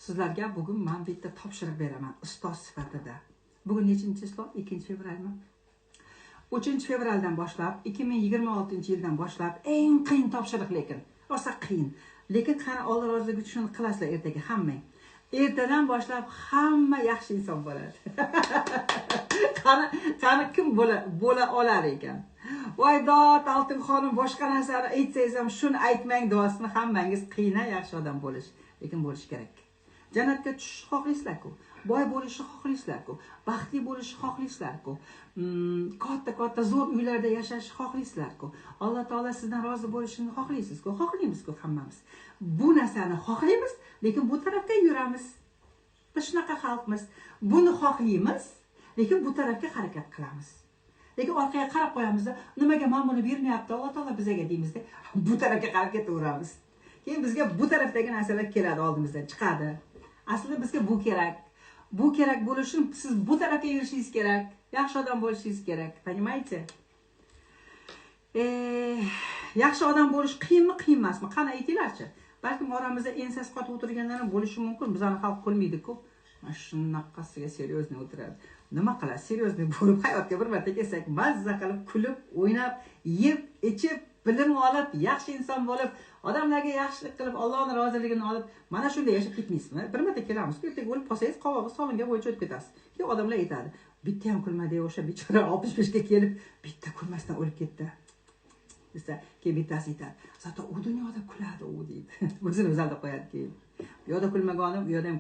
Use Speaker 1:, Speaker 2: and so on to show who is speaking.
Speaker 1: Sizlarga bugun men bitta topshiriq beraman ustoz sifatida. Bugun nechinchi chislo? 2-fevralmi? 3-fevraldan boshlab 2026-yildan boshlab eng qiyin topshiriq, lekin rosa qiyin. Lekin qani Alloh roziligi uchun qilasizlar ertaga hammang. Ertadan boshlab hamma yaxshi inson bo'ladi. qani kim bo'la olar ekan? Voy dod Oltin xonim, boshqa narsani aytsangiz ham shuni aytmang duosini hammangiz qiyin, yaxshi odam bo'lish, lekin bo'lish kerak. Jannatga tushishni xohlaysizlar-ku, boy bo'lishni xohlaysizlar-ku, baxtli bo'lishni xohlaysizlar-ku, katta zo'r uylarda yashashni xohlaysizlar-ku, Alloh taolo sizdan rozi bo'lishini xohlaysiz-ku, xohlaymiz-ku hammamiz. Bu narsani xohlaymiz, lekin bu tarafga yuramiz. Biz shunaqa xalqmiz. Buni xohlaymiz, lekin bu tarafga harakat qilamiz. Lekin orqaga qarab qo'yamiz-da, nimaga men buni bermayapti Alloh taolo bizga deymizda, bu tarafga qarab ketaveramiz. Keyin bizga bu tarafdagi narsalar keladi, oldimizdan chiqadi. Aslida bizga bu kerak. Bu kerak bo'lish uchun siz bu tarafga yurishingiz kerak. Yaxshi odam bo'lishingiz kerak. Понимаете? Yaxshi odam bo'lish qiyinmi, qiyin emasmi? Qani aytinglarchi. Balkim oramizda ensasi qotib o'tirganlar ham bo'lishi mumkin. Bizani xalq qilmaydi-ku. Mana shunaqasiga seryozni o'tiradi. Nima qiladi? Seryozni bo'lib hayotga bir marta kelsak, mazza qilib, kulib, o'ynab, yeb, ichib, bilim olib, yaxshi inson bo'lib, odamlarga yaxshilik qilib, Allohning roziligini olib, mana shunday yashab ketmaysizmi? Bir marta kelamiz, ertaga o'lib qolsangiz, qovog'i solingan bo'yicha o'tib ketasiz. Keyin odamlar aytadi, bitta ham kulmadi o'sha bechora 65 ga kelib, bitta kulmasdan o'lib ketdi. Desa, keyin bittasi aytadi, "Zato u dunyoda kuladi u" deydi. O'zini o'zi aldab qo'yadi keyin. Bu yoqda kulmagan odam, bu yoqda ham